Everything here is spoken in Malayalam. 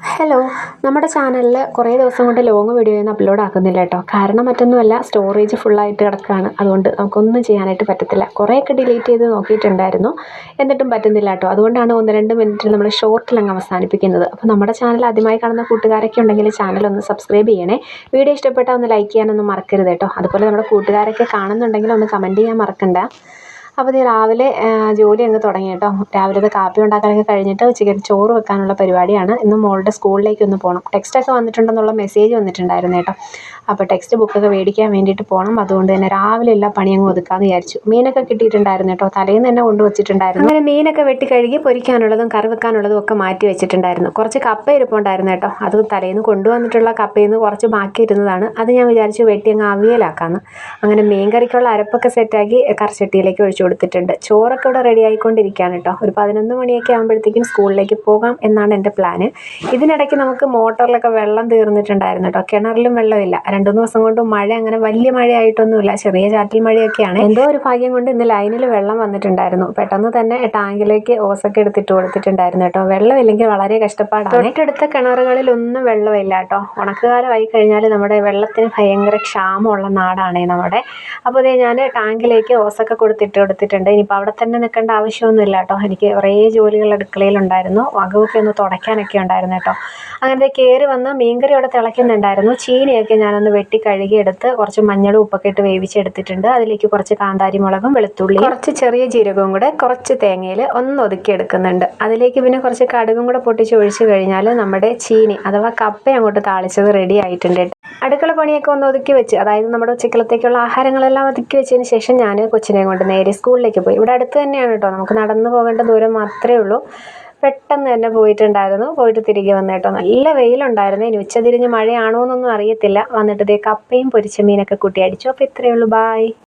ഹലോ, നമ്മുടെ ചാനലിൽ കുറേ ദിവസം കൊണ്ട് ലോങ് വീഡിയോ ഒന്നും അപ്ലോഡ് ആക്കുന്നില്ല കേട്ടോ. കാരണം മറ്റൊന്നുമല്ല, സ്റ്റോറേജ് ഫുള്ളായിട്ട് കിടക്കുകയാണ്. അതുകൊണ്ട് നമുക്കൊന്നും ചെയ്യാനായിട്ട് പറ്റത്തില്ല. കുറേയൊക്കെ ഡിലീറ്റ് ചെയ്ത് നോക്കിയിട്ടുണ്ടായിരുന്നു, എന്നിട്ടും പറ്റുന്നില്ല കേട്ടോ. അതുകൊണ്ടാണ് 1-2 മിനിറ്റിൽ നമ്മൾ ഷോർട്ടിലങ്ങ് അവസാനിപ്പിക്കുന്നത്. അപ്പോൾ നമ്മുടെ ചാനൽ ആദ്യമായി കാണുന്ന കൂട്ടുകാരൊക്കെ ഉണ്ടെങ്കിൽ ചാനലൊന്ന് സബ്സ്ക്രൈബ് ചെയ്യണേ. വീഡിയോ ഇഷ്ടപ്പെട്ടാൽ ഒന്ന് ലൈക്ക് ചെയ്യാനൊന്നും മറക്കരുത് കേട്ടോ. അതുപോലെ നമ്മുടെ കൂട്ടുകാരൊക്കെ കാണുന്നുണ്ടെങ്കിൽ ഒന്ന് കമൻറ്റ് ചെയ്യാൻ മറക്കണ്ട. അപ്പോൾ ഇത് രാവിലെ ജോലി അങ്ങ് തുടങ്ങി കേട്ടോ. രാവിലത്തെ കാപ്പി ഉണ്ടാക്കാനൊക്കെ കഴിഞ്ഞിട്ട് ഉച്ചയ്ക്ക് ചോറ് വെക്കാനുള്ള പരിപാടിയാണ്. ഇന്ന് മോളുടെ സ്കൂളിലേക്ക് ഒന്ന് പോകണം. ടെക്സ്റ്റൊക്കെ വന്നിട്ടുണ്ടെന്നുള്ള മെസ്സേജ് വന്നിട്ടുണ്ടായിരുന്നു കേട്ടോ. അപ്പോൾ ടെക്സ്റ്റ് ബുക്കൊക്കെ മേടിക്കാൻ വേണ്ടിയിട്ട് പോകണം. അതുകൊണ്ട് തന്നെ രാവിലെ എല്ലാ പണി അങ്ങ് ഒതുക്കാമെന്ന് വിചാരിച്ചു. മീനൊക്കെ കിട്ടിയിട്ടുണ്ടായിരുന്നു കേട്ടോ. തലേന്ന് തന്നെ കൊണ്ടുവച്ചിട്ടുണ്ടായിരുന്നു. അങ്ങനെ മീനൊക്കെ വെട്ടി കഴുകി പൊരിക്കാനുള്ളതും കറി വെക്കാനുള്ളതും ഒക്കെ മാറ്റി വെച്ചിട്ടുണ്ടായിരുന്നു. കുറച്ച് കപ്പ ഇരിപ്പുണ്ടായിരുന്നു കേട്ടോ. അത് തലേന്ന് കൊണ്ടുവന്നിട്ടുള്ള കപ്പയിൽ നിന്ന് കുറച്ച് ബാക്കി ഇരുന്നതാണ്. അത് ഞാൻ വിചാരിച്ചു വെട്ടി അങ്ങ് അവിയലാക്കാമെന്ന്. അങ്ങനെ മീൻ കറിക്കുള്ള അരപ്പൊക്കെ സെറ്റാക്കി കറിച്ചട്ടിയിലേക്ക് ഒഴിച്ചു കൊടുത്തിട്ടുണ്ട്. ചോറൊക്കെ ഇവിടെ റെഡി ആയിക്കൊണ്ടിരിക്കുകയാണ് കേട്ടോ. ഒരു 11 മണിയൊക്കെ ആകുമ്പോഴത്തേക്കും സ്കൂളിലേക്ക് പോകാം എന്നാണ് എൻ്റെ പ്ലാന്. ഇതിനിടയ്ക്ക് നമുക്ക് മോട്ടറിലൊക്കെ വെള്ളം തീർന്നിട്ടുണ്ടായിരുന്നു കേട്ടോ. കിണറിലും വെള്ളമില്ല. 2-3 ദിവസം കൊണ്ട് മഴ അങ്ങനെ വലിയ മഴയായിട്ടൊന്നുമില്ല, ചെറിയ ചാറ്റൽ മഴയൊക്കെയാണ്. എന്തോ ഒരു ഭാഗ്യം കൊണ്ട് ഇന്ന് ലൈനിൽ വെള്ളം വന്നിട്ടുണ്ടായിരുന്നു. പെട്ടെന്ന് തന്നെ ടാങ്കിലേക്ക് ഓസൊക്കെ എടുത്തിട്ട് കൊടുത്തിട്ടുണ്ടായിരുന്നു കേട്ടോ. വെള്ളമില്ലെങ്കിൽ വളരെ കഷ്ടപ്പാടാണ്. തൊട്ടടുത്ത കിണറുകളിലൊന്നും വെള്ളമില്ല കേട്ടോ. ഉണക്കുകാലമായി കഴിഞ്ഞാൽ നമ്മുടെ വെള്ളത്തിന് ഭയങ്കര ക്ഷാമമുള്ള നാടാണേ നമ്മുടെ. അപ്പോൾ അതേ ഞാൻ ടാങ്കിലേക്ക് ഓസൊക്കെ കൊടുത്തിട്ടുണ്ട്. ഇനിയിപ്പോൾ അവിടെ തന്നെ നിൽക്കേണ്ട ആവശ്യമൊന്നുമില്ല കേട്ടോ. എനിക്ക് കുറേ ജോലികൾ അടുക്കളയിലുണ്ടായിരുന്നു. വകവൊക്കെ ഒന്ന് തുടയ്ക്കാനൊക്കെ ഉണ്ടായിരുന്നു കേട്ടോ. അങ്ങനത്തെ കയറി വന്ന് മീൻകറി അവിടെ തിളയ്ക്കുന്നുണ്ടായിരുന്നു. ചീനിയൊക്കെ ഞാനൊന്ന് വെട്ടി കഴുകിയെടുത്ത് കുറച്ച് മഞ്ഞളും ഉപ്പൊക്കെ ഇട്ട് വേവിച്ചെടുത്തിട്ടുണ്ട്. അതിലേക്ക് കുറച്ച് കാന്താരി മുളകും വെളുത്തുള്ളി കുറച്ച് ചെറിയ ജീരകവും കൂടെ കുറച്ച് തേങ്ങയിൽ ഒന്ന് ഒതുക്കിയെടുക്കുന്നുണ്ട്. അതിലേക്ക് പിന്നെ കുറച്ച് കടുകും കൂടെ പൊട്ടിച്ച് ഒഴിച്ച് കഴിഞ്ഞാൽ നമ്മുടെ ചീനി അഥവാ കപ്പ അങ്ങോട്ട് താളിച്ചത് റെഡി ആയിട്ടുണ്ട്. അടുക്കള പണിയൊക്കെ ഒന്ന് ഒതുക്കി വെച്ച്, അതായത് നമ്മുടെ ഉച്ചക്കലത്തേക്കുള്ള ആഹാരങ്ങളെല്ലാം ഒതുക്കി വെച്ചതിന് ശേഷം ഞാൻ കൊച്ചിനെ കൊണ്ട് നേരെ സ്കൂളിലേക്ക് പോയി. ഇവിടെ അടുത്ത് തന്നെയാണ് കേട്ടോ. നമുക്ക് നടന്നു പോകേണ്ട ദൂരം മാത്രമേ ഉള്ളൂ. പെട്ടെന്ന് തന്നെ പോയിട്ട് തിരികെ വന്നു കേട്ടോ. നല്ല വെയിലുണ്ടായിരുന്നു. ഇനി ഉച്ചതിരിഞ്ഞ് മഴയാണോ എന്നൊന്നും അറിയത്തില്ല. വന്നിട്ട് ദേ കപ്പയും പൊരിച്ച മീനൊക്കെ കൂട്ടി അടിച്ചു. അപ്പോൾ ഇത്രയേ ഉള്ളൂ. ബായ്.